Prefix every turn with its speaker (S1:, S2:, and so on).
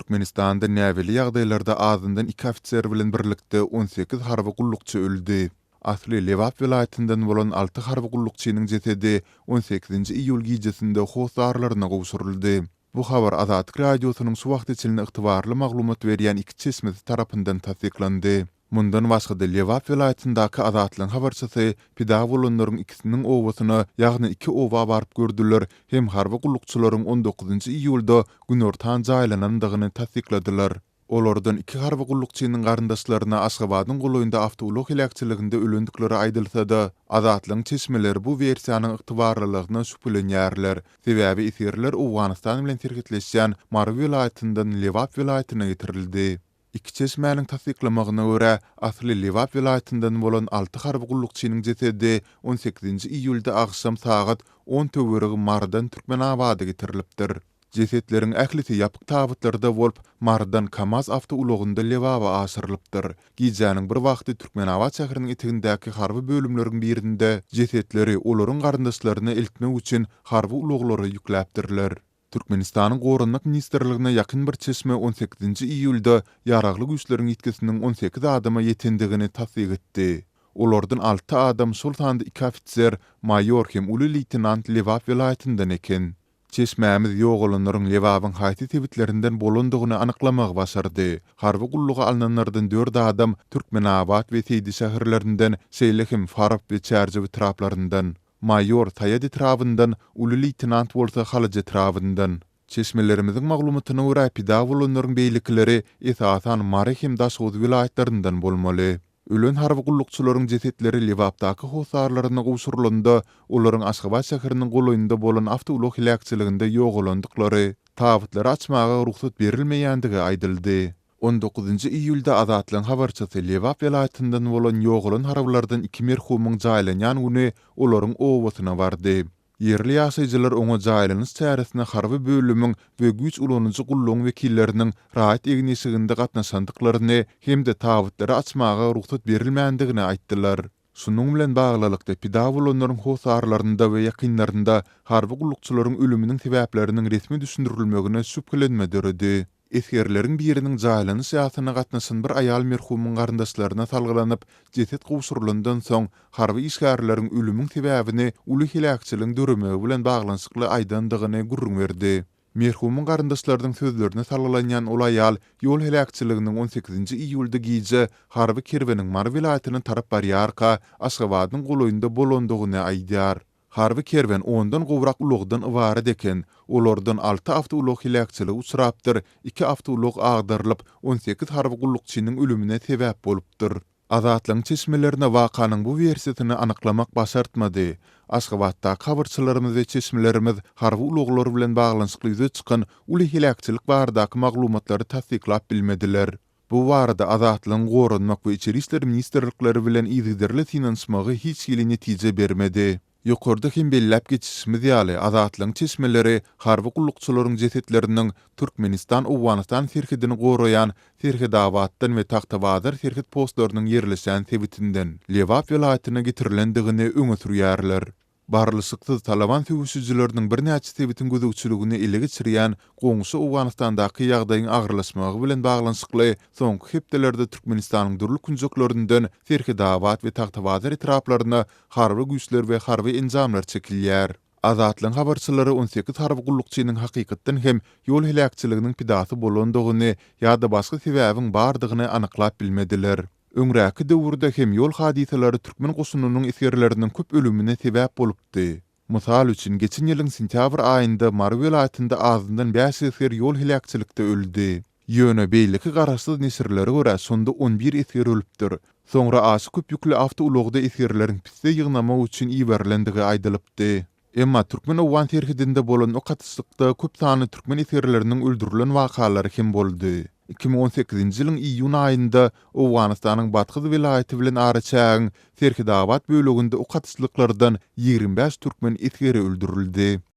S1: Türkmenistanda näweli ýagdaýlarda azyndan 2 ofitser bilen birlikde 18 harby gullukçy öldü. Asly Lewap vilayatyndan bolan 6 harby gullukçynyň jesedi 18-nji iýul gijesinde Hos darlaryna gowşuruldy. Bu habar Azatlyk radiosynyň şu wagt içinde ygtybarly maglumat berýän iki çeşmesi tarapyndan tasdiklandy. Mundan başga Lewap vilayatyndaky Azatlyň habarçysy pida bolanlaryň ikisiniň owasyna, ýagny 2 owa baryp gördüler hem harby gullukçylaryň 19-njy iýulda günortan jaýlanandygyny tasdikladylar. Olardan 2 harby gullukçynyň garyndaşlaryna Aşgabatyň goloýunda awtolog hilakçyliginde ölendikleri aýdylsa-da, Azatlyň çeşmeleri bu versiýanyň ygtybarlylygyna şüphelenýärler. Sebäbi isirler Awganistan bilen terkitleşýän Mary vilayatyndan Lewap vilayatyna getirildi. İki çeşmäniň tasdiklamagyna görä, asly Lewap vilayatyndan bolan 6 harby gullukçynyň jesedi 18-nji iýulda agşam saat 10 töweregi Mardan Türkmenabada getirilipdir. Jesetleriň ählisi ýapyk tabutlarda bolup, Mardan Kamaz awtoulogunda Lewapa aşyrylypdyr. Gijanyň bir wagty Türkmenabad şäheriniň etegindäki harby bölümleriň birinde jesetleri olaryň garyndaşlaryna eltmek üçin harby uloglary ýükläpdirler. Türkmenistanyň Gorunmak ministrligine ýakyn bir çeşme 18-nji iýulda ýaragly güýçleriň ýetkisiniň 18 adama ýetendigini tasdik etdi. Olardan 6 adam şol sanda 2 ofitser, mayor hem uly leytenant Lewap vilayatyndan eken. Çeşmämiz ýogalanlaryň Lewapyň haýsy tebitlerinden bolandygyny anyklamak başardy. Harby gulluga alnanlardan 4 adam Türkmenabad we Seydi şäherlerinden, Seýle hem Farab we Çärjew traplaryndan. Mayor Taýady trabyndan, uly leytenant bolsa Halyja trabyndan. Çeşmelerimizin maglumatyna görä pida bolanlaryň beýlikleri esasan Mary hem Daşoz vilayatlaryndan bolmaly. Ölen harby gullukçylaryň jesetleri Lewapdaky Hos darlaryna gowşurulanda, olaryň Aşgabat şäheriniň goloýunda bolan awtolog hilakçyliginde ýogalandyklary, tabutlary açmaga ruhsat berilmeýändigi aýdyldy. 19-njy iýulda Azatlyň habarçysy Lewap vilayatyndan bolan ýogalan harabylardan 2 merhumyň jaýlanýan güni olaryň owasyna bardy. Yerli ýaşaýjylar oňa jaýlanyş çäresine harby bölümiň we güýç ulanıjy gullugyň wekilleriniň rahat egneşiginde gatnaşandyklaryny hem-de tabutlary açmaga ruhsat berilmeýändigini aýtdylar. Şunun bilen baglylykda pida bolanlaryň Hos darlarynda we ýakynlarynda harby gullukçylaryň ölüminiň sebäpleriniň resmi düşündirilmegine şüphelenme döredi. Eskerleriň biriniň jaýlanyş ýasyna gatnaşan bir aýal merhumyň garyndaşlaryna salgylanyp, jeset gowşurulandan soň harby işgärleriň ölümüň sebäbini uly hilakçylygyň dörümegi bilen baglanyşykly aýdandygyny gurrun berdi. Merhumyň garyndaşlarynyň sözlerine salgylanýan ol aýal ýol hilakçylygynyň 18-nji iýulda gije harby kerweniň Mary vilayatyna tarap barýarka Aşgabatyň goloýunda bolandygyny aýdýar. Harby kerwen ondan gowrak ulugdan ibaret eken. Olardan 6 awtolog hilakçylygy uçurapdyr, 2 awtolog agdarylyp 18 harby gullukçynyň ölümine sebäp bolupdyr. Azatlyň çeşmelerine wakanyň bu versiýasyny anyklamak başartmady. Aşgabatda habarçylarymyz we çeşmelerimiz harby uluglar bilen baglanyşykly ýüze çykan uly hilakçylyk baradaky maglumatlary tasdiklap bilmediler. Bu barada Azatlyň Gorunmak we Içeri işler ministrlikleri bilen ýygyderli finansmagy hiç ýyly netije bermedi. Ýokarda hem bellap geçişimiz ýaly Azatlyň çeşmeleri harby gullukçylaryň jesetlerining Türkmenistan Awganistan serhidini goraýan Serhidabaddan we Taxtabazar serhid postlarynyň ýerleşen sebitinden Lewap vilayatyna getirilendigini öňe sürýärler. Barlysyksız Taliban söwüşçüleriniň bir näçe sebitin gözegçiligini ele geçirýän goňşy Awganistandaky ýagdaýyň agyrlaşmagy bilen baglanyşykly soňky hepdelerde Türkmenistanyň dürli künjoklorundan Serhidabad we Taxtabazar etraplaryna harby güýçler we harby enjamlar çekilýär. Azatlyň habarçylary 18 harby gullukçynyň hakykatdan hem ýol hilakçylygynyň pidasy bolandygyny ýa-da başga sebäbiň bardygyny anyklap bilmediler. Öňräki döwürde hem ýol hadiseleri türkmen goşunynyň eskerleriniň köp ölümine sebäp bolupdy. Mysal üçin geçen ýylyň sentýabr aýynda Mary vilayatynda azyndan 5 esker ýol hilakçylykda öldü. Ýöne beýleki garaşsyz nesirlere görä sonda 11 esker ölüpdir. Soňra aşy köp ýükli awtoulogda eskerleriň piste ýygnamak üçin iýerlendigi aýdylpdy. Emma Türkmen Awgan terhidinde bolan o katysykda köp sany türkmen eskerleriniň öldürilen wakalary hem boldy. 2018-nji ýylyň iýun aýynda Awganistanyň Batkyz vilayaty bilen araçagyň Serhidabad bölегinde o katysyklardan 25 türkmen eskeri öldürildi.